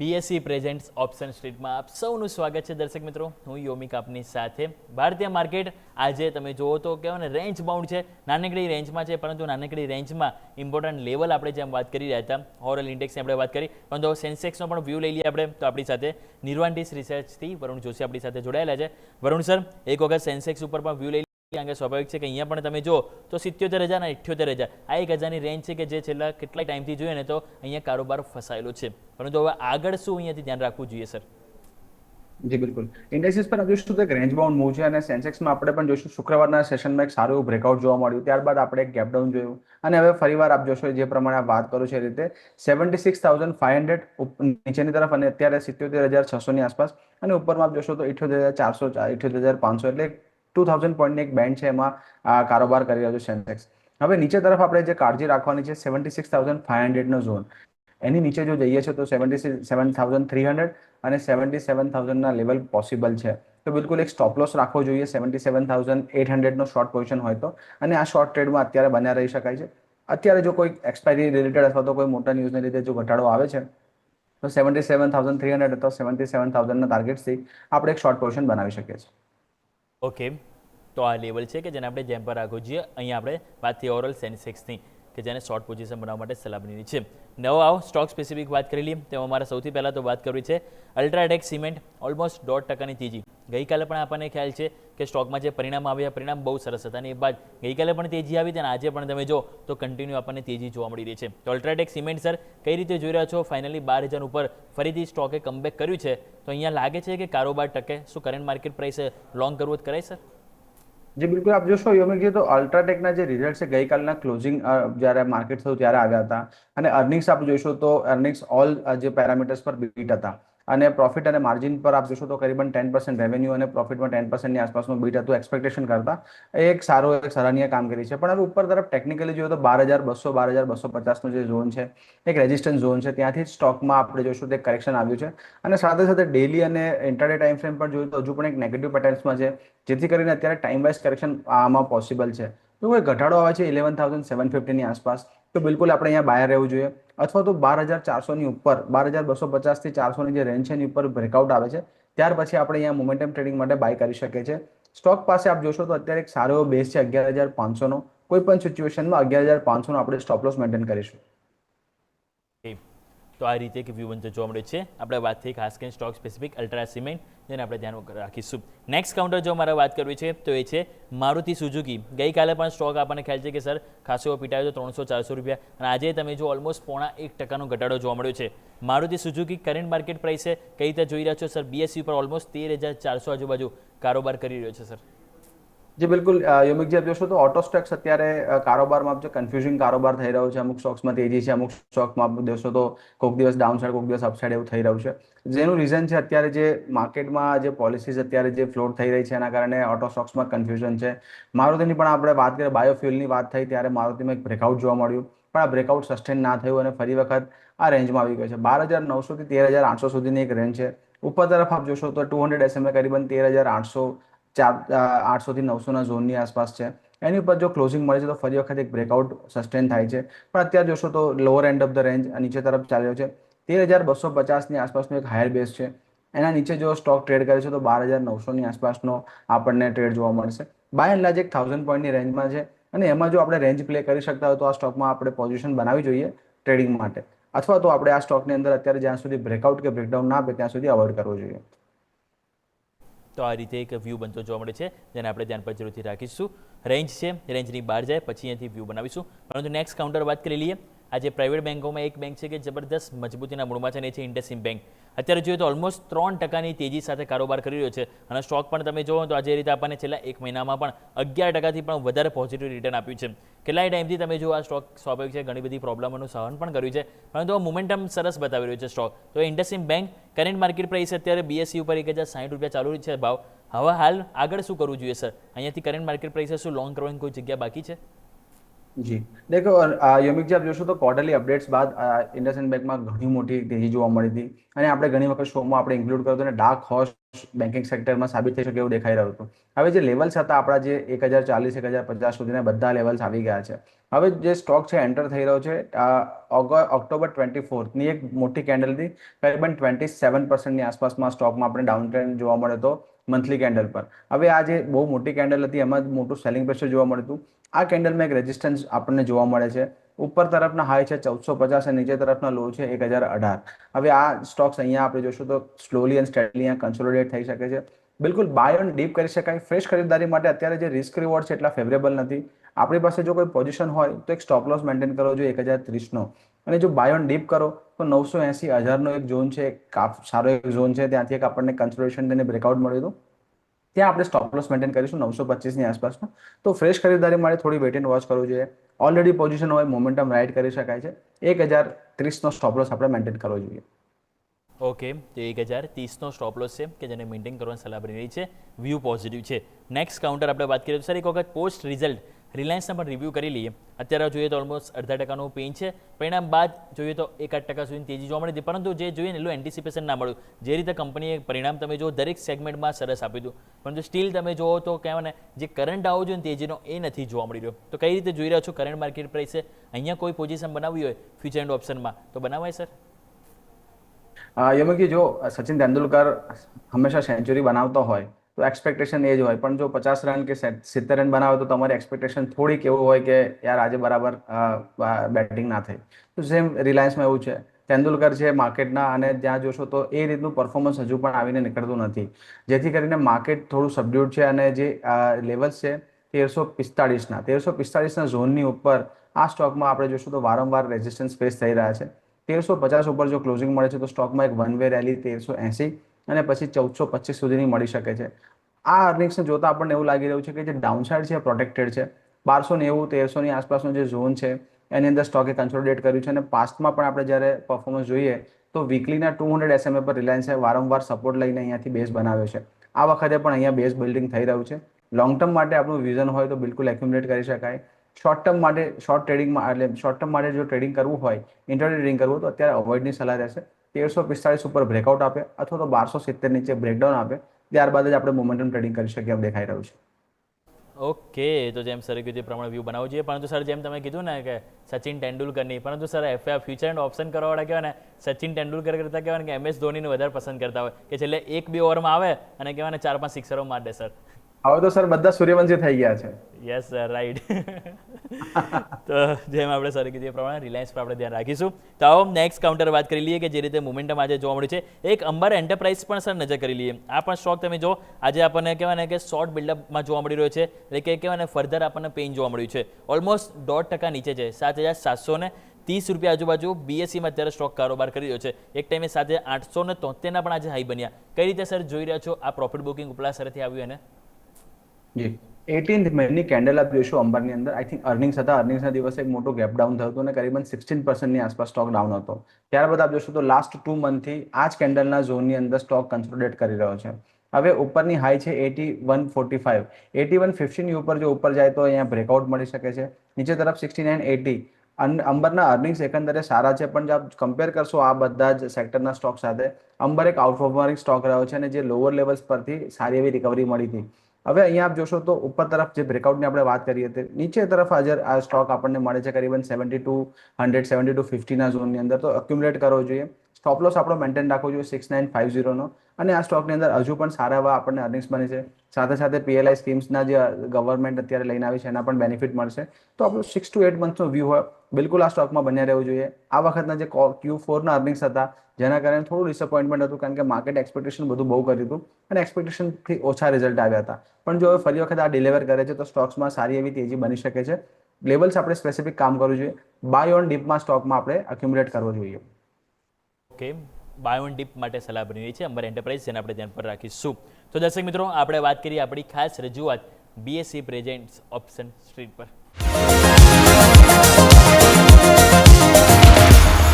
BSc presents option સ્ટ્રીટમાં આપ સૌનું સ્વાગત છે દર્શક મિત્રો. હું યોમિક આપની સાથે. ભારતીય માર્કેટ આજે તમે જુઓ તો કહેવાય ને રેન્જ બાઉન્ડ છે, નાનકડી રેન્જમાં છે, પરંતુ નાનકડી રેન્જમાં ઇમ્પોર્ટન્ટ લેવલ આપણે જેમ વાત કરી રહ્યા હતા, ઓવરઓલ ઇન્ડેક્સની આપણે વાત કરી, પરંતુ સેન્સેક્સનો પણ વ્યૂ લઈ લઈએ આપણે. તો આપણી સાથે નિર્વાન્ટીસ રિસર્ચથી વરુણ જોશી આપણી સાથે જોડાયેલા છે. વરુણ સર, એક વખત સેન્સેક્સ ઉપર પણ વ્યૂ લઈ કારણ કે સ્વાભાવિક છે કે અહીંયા પણ તમે જો તો 77,000 અને 78,000 આ 1,000ની રેન્જ છે કે જે છેલ્લા કેટલાય ટાઈમથી જોઈએ ને તો અહીંયા કારોબાર ફસાયેલો છે, પરંતુ હવે આગળ શું અહીંયાથી ધ્યાન રાખવું જોઈએ સર? જી બિલકુલ, ઇન્ડેક્સિસ પર જોઈશું તો એક રેન્જ બાઉન્ડ મૂવ છે અને સેન્સેક્સમાં આપણે પણ જોઈશું શુક્રવારના સેશનમાં એક સારું બ્રેકઆઉટ જોવા મળ્યું, ત્યારબાદ આપણે એક ગેપ ડાઉન જોયું અને હવે ફરીવાર આપ જોશો જે પ્રમાણે વાત કરું છે એ રીતે 76,500 નીચેની તરફ અને અત્યારે 77,600ની આસપાસ અને ઉપરમાં આપ જોશો તો 78,400 78,500 એટલે 2,000 પોઈન્ટની એક બેન્ડ છે, એમાં કારોબાર કરી રહ્યો છે સેન્સેક્સ. હવે નીચે તરફ આપણે જે કાળજી રાખવાની છે 76,500નો ઝોન, એની નીચે જો જઈએ છે તો 77,300 અને 77,000ના લેવલ પોસિબલ છે. તો બિલકુલ એક સ્ટોપ લોસ રાખવો જોઈએ 77,800નો શોર્ટ પોઝિશન હોય તો, અને આ શોર્ટ ટ્રેડમાં અત્યારે બન્યા રહી શકાય છે. અત્યારે જો કોઈ એક્સપાયરી રિલેટેડ અથવા તો કોઈ મોટા ન્યૂઝને લીધે જો ઘટાડો આવે છે તો 77,300 અથવા 77,000ના ટાર્ગેટથી આપણે એક શોર્ટ પોઝિશન બનાવી શકીએ છીએ. ઓકે, તો આ લેવલ છે કે જેને આપણે જેમ પર રાખવું જોઈએ. અહીંયા આપણે વાત થઈ ઓવરઓલ સેન્સેક્સની કે જેને શોર્ટ પોઝિશન બનાવવા માટે સલાહ બની છે. નવો આવો સ્ટોક સ્પેસિફિક વાત કરી લઈએ. તેમાં મારે સૌથી પહેલાં તો વાત કરવી છે અલ્ટ્રાટેક સિમેન્ટ, ઓલમોસ્ટ 1.5%ની તેજી. ગઈકાલે પણ આપણને ખ્યાલ છે કે સ્ટોકમાં જે પરિણામ આવ્યા, પરિણામ બહુ સરસ હતા અને એ બાદ ગઈકાલે પણ તેજી આવી હતી અને આજે પણ તમે જો તો કન્ટિન્યુ આપણને તેજી જોવા મળી રહી છે. તો અલ્ટ્રાટેક સિમેન્ટ સર કઈ રીતે જોઈ રહ્યા છો? ફાઇનલી 12,000 ઉપર ફરીથી સ્ટોકે કમબેક કર્યું છે, તો અહીંયા લાગે છે કે કારોબાર ટકે? શું કરંટ માર્કેટ પ્રાઇસ લોંગ કરવું જ કરાય સર? જી બિલકુલ, આપ જોશો યોમિકજી તો અલ્ટ્રાટેકના જે રિઝલ્ટ છે ગઈકાલના ક્લોઝિંગ જ્યારે માર્કેટ થયું ત્યારે આવ્યા હતા અને અર્નિંગ્સ આપ જોશો તો અર્નિંગ્સ ઓલ જે પેરામીટર્સ પર બીટ હતા અને પ્રોફિટ અને માર્જિન પર આપ જોશો તો કરીબન 10% રેવન્યુ અને પ્રોફિટમાં 10%ની આસપાસનું બીટ હતું એક્સપેક્ટેશન કરતા. એક સરાહનીય કામગીરી છે. પણ હવે ઉપર તરફ ટેકનિકલી જોઈએ તો 12,200 12,250નો જે ઝોન છે એક રેઝિસ્ટન્સ ઝોન છે, ત્યાંથી જ સ્ટોકમાં આપણે જોઈશું તો એક કરેક્શન આવ્યું છે અને સાથે સાથે ડેલી અને ઇન્ટરડે ટાઈમ ફ્રેમ પર જોઈએ તો હજુ પણ એક નેગેટિવ પેટર્ન્સમાં છે, જેથી કરીને અત્યારે ટાઈમ વાઇઝ કરેક્શન આમાં પોસિબલ છે. તો કોઈ ઘટાડો આવે છે 11,750ની આસપાસ તો બિલકુલ આપણે અહીંયા બાયર રહેવું જોઈએ, અથવા તો 12,400ની ઉપર 12,250થી 400ની જે રેન્જ છે એની ઉપર બ્રેકઆઉટ આવે છે ત્યાર પછી આપણે અહીંયા મોમેન્ટમ ટ્રેડિંગ માટે બાય કરી શકીએ છીએ. સ્ટોક પાસે આપ જોશો તો અત્યારે એક સારો એવો બેઝ છે 11,500નો. કોઈ પણ સિચ્યુએશનમાં 11,500નો આપણે સ્ટોપ લોસ મેન્ટેન કરીશું. તો આ રીતે એક વ્યૂ બનતો જોવા મળે છે. આપણે વાત થઈ ખાસ કરીને સ્ટોક સ્પેસિફિક અલ્ટ્રા સિમેન્ટ, જેને આપણે ધ્યાનમાં રાખીશું. નેક્સ્ટ કાઉન્ટર જો મારે વાત કરવી છે તો એ છે મારુતિ સુઝુકી. ગઈકાલે પણ સ્ટોક આપણને ખ્યાલ છે કે સર ખાસો એવો પીટાયો તો 300-400 રૂપિયા અને આજે તમે જો ઓલમોસ્ટ 0.5% ઘટાડો જોવા મળ્યો છે. મારુતિ સુઝુકી કરંટ માર્કેટ પ્રાઇસે કઈ રીતે જોઈ રહ્યા છો સર? બીએસસી પર ઓલમોસ્ટ 13,400 આજુબાજુ કારોબાર કરી રહ્યો છે સર. જી બિલકુલ, યોમિકજી આપ જોશો તો ઓટો સ્ટોક્સ અત્યારે કારોબારમાં જે કન્ફ્યુઝિંગ કારોબાર થઈ રહ્યો છે, અમુક સ્ટોક્સમાં તેજી છે, અમુક સ્ટોકમાં આપ જોશો તો કોઈક દિવસ ડાઉન સાઈડ કોઈક દિવસ અપસાઇડ એવું થઈ રહ્યું છે. જેનું રીઝન છે અત્યારે જે માર્કેટમાં જે પોલિસીઝ અત્યારે જે ફ્લોટ થઈ રહી છે એના કારણે ઓટો સ્ટોક્સમાં કન્ફ્યુઝન છે. મારુતિની પણ આપણે વાત કરીએ, બાયોફ્યુલની વાત થઈ ત્યારે મારુતિમાં એક બ્રેકઆઉટ જોવા મળ્યું, પણ આ બ્રેકઆઉટ સસ્ટેન ના થયું અને ફરી વખત આ રેન્જમાં આવી ગયો છે. 12,900થી 13,800 સુધીની એક રેન્જ છે. ઉપર તરફ આપ જોશો તો 200 SMA કરીબન 13,800 800થી 900ના ઝોનની આસપાસ છે. એની ઉપર જો ક્લોઝિંગ મળે છે તો ફરી વખત એક બ્રેકઆઉટ સસ્ટેન થાય છે, પણ અત્યારે જોશો તો lower end of the range નીચે તરફ ચાલ્યો છે. 13,250ની આસપાસનો એક હાયર બેઝ છે, એના નીચે જો સ્ટોક ટ્રેડ કરે છે તો 12,900ની આસપાસનો આપણને ટ્રેડ જોવા મળશે. બાય એન્ડ લાર્જ એક 1,000 પોઈન્ટની રેન્જમાં છે અને એમાં જો આપણે રેન્જ પ્લે કરી શકતા હોય તો આ સ્ટોકમાં આપણે પોઝિશન બનાવવી જોઈએ ટ્રેડિંગ માટે, અથવા તો આપણે આ સ્ટોકની અંદર અત્યારે જ્યાં સુધી બ્રેકઆઉટ કે બ્રેકડાઉન ના આપે ત્યાં સુધી અવોઇડ કરવો જોઈએ. તો આ રીતે એક વ્યૂ બનતો જોવા મળે છે, જેને આપણે ધ્યાન પર જરૂરથી રાખીશું. રેન્જ છે, રેન્જની બહાર જાય પછી અહીંયાથી વ્યૂ બનાવીશું. પરંતુ નેક્સ્ટ કાઉન્ટર વાત કરી લઈએ. આજે પ્રાઇવેટ બેન્કોમાં એક બેંક છે કે જબરદસ્ત મજબૂતીના મૂળમાં છે અને એ છે ઇન્ડસઇન્ડ બેંક. અત્યારે જોઈએ તો ઓલમોસ્ટ 3%ની તેજી સાથે કારોબાર કરી રહ્યો છે અને સ્ટોક પણ તમે જુઓ તો આજે રીતે આપણને છેલ્લા એક મહિનામાં પણ 11%થી પણ વધારે પોઝિટિવ રિટર્ન આપ્યું છે. કેટલાય ટાઈમથી તમે જો આ સ્ટોક સ્વાભાવિક છે ઘણી બધી પ્રોબ્લેમોનું સહન પણ કર્યું છે, પરંતુ મોમેન્ટમ સરસ બતાવી રહ્યું છે સ્ટોક. તો IndusInd bank current market price અત્યારે બીએસસી ઉપર 1,060 રૂપિયા ચાલુ છે ભાવ. હવે હાલ આગળ શું કરવું જોઈએ સર? અહીંયાથી કરંટ માર્કેટ પ્રાઇસ શું લોંગ કરવાની કોઈ જગ્યા બાકી છે? જી દેખો યોમિક जी आप જોશો તો ક્વાર્ટરલી અપડેટ્સ બાદ ઇન્ડસઇન્ડ બેંકમાં ઘણી મોટી તેજી જોવા મળી હતી અને આપણે ઘણી વખત શોમાં આપણે ઇન્ક્લુડ કર્યો હતો અને ડાર્ક હોર્સ બેન્કિંગ સેક્ટરમાં સાબિત થઈ શકે એવું દેખાઈ રહ્યું હતું. હવે જે લેવલ્સ હતા આપણા જે 1040 1050 સુધીના બધા લેવલ્સ આવી ગયા છે. હવે જે સ્ટોક છે એન્ટર થઈ રહ્યો છે ઓક્ટોબર 24 ની એક મોટી કેન્ડલથી કરીબન 27% આસપાસમાં સ્ટોકમાં આપણે ડાઉન ટ્રેન્ડ જોવા મળ્યો હતો મંથલી કેન્ડલ પર. હવે આ જે બહુ મોટી કેન્ડલ હતી એમાં મોટું સેલિંગ પ્રેશર જોવા મળ્યું હતું. આ કેન્ડલમાં એક રેઝિસ્ટન્સ આપણને જોવા મળે છે. ઉપર તરફના હાઈ છે 1450 અને નીચે તરફના લો છે 1018. હવે આ સ્ટોક્સ અહીંયા આપણે જોશું તો સ્લોલી એન્ડ સ્ટેડલી અહીંયા કન્સોલિડેટ થઈ શકે છે. બિલકુલ બાય ઓન ડીપ કરી શકાય. ફ્રેશ ખરીદદારી માટે અત્યારે જે રિસ્ક રિવોર્ડ છે એટલા ફેવરેબલ નથી. આપણી પાસે જો કોઈ પોઝિશન હોય તો એક સ્ટોપ લોસ મેન્ટેન કરવો જોઈએ 1030નો. અને જો બાય ઓન ડીપ કરો તો 980 1000નો એક ઝોન છે, સારો એક ઝોન છે, ત્યાંથી એક આપણને કન્સોલિડેશન અને બ્રેકઆઉટ મળ્યું હતું. ત્યાં આપણે સ્ટોપ લોસ મેન્ટેન કરીશું 925ની આસપાસનો. તો ફ્રેશ ખરીદારી માટે થોડી વેઇટ એન્ડ વોચ કરવું જોઈએ. ઓલરેડી પોઝિશન હોય મોમેન્ટમ રાઇડ કરી શકાય છે. 1030નો સ્ટોપ લોસ આપણે મેન્ટેન કરવો જોઈએ. ઓકે, તો 1030નો સ્ટોપ લોસ છે કે જેને મેન્ટેન કરવાની સલાહ બની રહી છે. વ્યૂ પોઝિટિવ છે. નેક્સ્ટ કાઉન્ટર આપણે વાત કરીએ તો સર એક વખત પોસ્ટ રિઝલ્ટ રિલાયન્સના પણ રિવ્યૂ કરી લઈએ. અત્યારે જોઈએ તો ઓલમોસ્ટ 0.5%નું પેઇન છે. પરિણામ બાદ જોઈએ તો 1-8% સુધીની તેજી જોવા મળી હતી, પરંતુ જે જોઈએ ને એટલું એન્ટિસિપેશન ના મળ્યું. જે રીતે કંપનીએ પરિણામ તમે જો દરેક સેગમેન્ટમાં સરસ આપ્યું હતું, પરંતુ સ્ટીલ તમે જુઓ તો કહેવાય ને જે કરંટ આવવો જોઈએ તેજીનો એ નથી જોવા મળી રહ્યો. તો કઈ રીતે જોઈ રહ્યા છો કરંટ માર્કેટ પ્રાઇસે? અહીંયા કોઈ પોઝિશન બનાવવી હોય ફ્યુચર એન્ડ ઓપ્શનમાં તો બનાવાય સર? યમકી જો સચિન તેંડુલકર હંમેશા સેન્ચુરી બનાવતો હોય તો એક્સપેક્ટેશન એ જ હોય, પણ જો 50 રન કે 70 રન બનાવે તો તમારી એક્સપેક્ટેશન થોડીક એવું હોય કે યાર આજે બરાબર બેટિંગ ના થઈ. તો સેમ રિલાયન્સમાં એવું છે. તેંડુલકર છે માર્કેટના અને ત્યાં જોશો તો એ રીતનું પરફોર્મન્સ હજુ પણ આવીને નીકળતું નથી, જેથી કરીને માર્કેટ થોડું સબડ્યુડ છે. અને જે લેવલ્સ છે 1345ના ઝોનની ઉપર આ સ્ટોકમાં આપણે જોશું તો વારંવાર રેઝિસ્ટન્સ ફેસ થઈ રહ્યા છે. 1350 ઉપર જો ક્લોઝિંગ મળે છે તો સ્ટોકમાં એક વન વે રેલી 1380 અને પછી 1425 સુધીની મળી શકે છે. આ અર્નિંગ્સને જોતા આપણને એવું લાગી રહ્યું છે કે જે ડાઉનસાઇડ છે પ્રોટેક્ટેડ છે. 1290 1300ની આસપાસનો જે ઝોન છે એની અંદર સ્ટોકે કન્સોલિડેટ કર્યું છે. અને પાસ્ટમાં પણ આપણે જ્યારે પરફોર્મન્સ જોઈએ તો વીકલીના 200 SMA પર રિલાયન્સે વારંવાર સપોર્ટ લઈને અહીંયાથી બેઝ બનાવ્યો છે. આ વખતે પણ અહીંયા બેઝ બિલ્ડિંગ થઈ રહ્યું છે. લોંગ ટર્મ માટે આપણું વિઝન હોય તો બિલકુલ એક્યુમ્યુલેટ કરી શકાય. શોર્ટ ટર્મ માટે શોર્ટ ટર્મ માટે જો ટ્રેડિંગ કરવું હોય, ઇન્ટરડે ટ્રેડિંગ કરવું તો અત્યારે અવોઇડની સલાહ રહેશે. 1345 ઉપર બ્રેકઆઉટ આપે અથવા તો 1270 નીચે બ્રેકડાઉન આપે, ત્યારબાદ જ આપણે મોમેન્ટમ ટ્રેડિંગ કરી શકીએ એમ દેખાઈ રહ્યું છે. ઓકે, તો જેમ સરે કીધું એ પ્રમાણે વ્યૂ બનાવવું જોઈએ. પરંતુ સર જેમ તમે કીધું ને કે સચિન તેંડુલકરની, પરંતુ સર ફ્યુચર એન્ડ ઓપ્શન કરવાવાળા કહેવાય ને સચિન તેંડુલકર કરતાં કહેવાય ને કે MS ધોનીને વધારે પસંદ કરતા હોય કે છેલ્લે 1-2 ઓવરમાં આવે અને કહેવાય ને 4-5 સિક્સરો માર દે સર. હવે તો સર બધા સૂર્યવંશી થઈ ગયા છે. Yes sir, right. તો જેમ આપણે સર કીધું એ પ્રમાણે રિલાયન્સ પર આપણે ધ્યાન રાખીશું. તો આવો નેક્સ્ટ કાઉન્ટર વાત કરી લઈએ કે જે રીતે મોમેન્ટમ આજે જોવા મળ્યું છે. એક અંબર એન્ટરપ્રાઇઝ પણ સર નજર કરી લઈએ. આ પણ સ્ટોક તમે જો આજે આપણને કહેવાય ને કે શોર્ટ બિલ્ડઅપમાં જોવા મળી રહ્યો છે, એટલે કે કહેવાય ને ફર્ધર આપણને પેઇન જોવા મળ્યું છે. ઓલમોસ્ટ 1.5% નીચે છે, 7,730 રૂપિયા આજુબાજુ BSEમાં અત્યારે સ્ટોક કારોબાર કરી રહ્યો છે. એક ટાઈમે 7,873ના પણ આજે હાઈ બન્યા. કઈ રીતે સર જોઈ રહ્યા છો? આ પ્રોફિટ બુકિંગ ઉપલા સરથી આવ્યું એને? જી 18th મેની કેન્ડલ આપ જોઈશું અંબરની અંદર. આઈ થિંક અર્નિંગ્સ હતા, અર્નિંગ્સના દિવસે એક મોટો ગેપ ડાઉન થયું હતું અને કરીબન 16%ની આસપાસ સ્ટોક ડાઉન હતો. ત્યારબાદ આપ જોશો તો લાસ્ટ 2 મંથથી આ જ કેન્ડલના ઝોનની અંદર સ્ટોક કન્સોલિડેટ કરી રહ્યો છે. હવે ઉપરની હાઈ છે 8145, 8150ની ઉપર જો ઉપર જાય તો અહીંયા બ્રેકઆઉટ મળી શકે છે. નીચે તરફ 6980. અંબરના અર્નિંગ્સ એકંદરે સારા છે, પણ જો આપ કમ્પેર કરશો આ બધા જ સેક્ટરના સ્ટોક સાથે, અંબર એક આઉટપરફોર્મિંગ સ્ટોક રહ્યો છે અને જે લોઅર લેવલ્સ પરથી સારી એવી રિકવરી મળી હતી. હવે અહીંયા આપ જોશો તો ઉપર તરફ જે બ્રેકઆઉટની આપણે વાત કરી હતી, નીચે તરફ હાજર આ સ્ટોક આપણને મળે છે કરીબન 7200 7250ના ઝોનની અંદર. તો અક્યુમ્યુલેટ કરવો જોઈએ. સ્ટોપ લોસ આપણો મેન્ટેન રાખવો જોઈએ 6950નો. અને આ સ્ટોકની અંદર હજુ પણ સારા એવા આપણને અર્નિંગ્સ બને છે. સાથે સાથે PLI સ્કીમ્સના જે ગવર્મેન્ટ અત્યારે લઈને આવી છે એના પણ બેનિફિટ મળશે. તો આપણું 6 to 8 મંથનો વ્યૂ હોય બિલકુલ આ સ્ટોકમાં બન્યા રહેવું જોઈએ. આ વખતના જે Q4ના અર્નિંગ્સ હતા જેના કારણે થોડું ડિસઅપોઇન્ટમેન્ટ હતું, કારણ કે માર્કેટ એક્સપેક્ટેશન બધું બહુ કર્યું હતું અને એક્સપેક્ટેશનથી ઓછા રિઝલ્ટ આવ્યા હતા. પણ જો હવે ફરી વખત આ ડિલિવર કરે છે તો સ્ટોક્સમાં સારી એવી તેજી બની શકે છે. લેવલ્સ આપણે સ્પેસિફિક કામ કરવું જોઈએ. બાય ઓન ડીપમાં સ્ટોકમાં આપણે અક્યુમ્યુલેટ કરવો જોઈએ. ઓકે, બાય ઓન ડીપ માટે સલાહ બની રહી છે અંબર એન્ટરપ્રાઇઝ, જેને આપણે ધ્યાન પર રાખીશું. તો દર્શક મિત્રો, આપણે વાત કરીએ આપણી ખાસ રજૂઆત BSE પ્રેઝેન્ટ્સ ઓપ્શન સ્ટ્રીટ પર.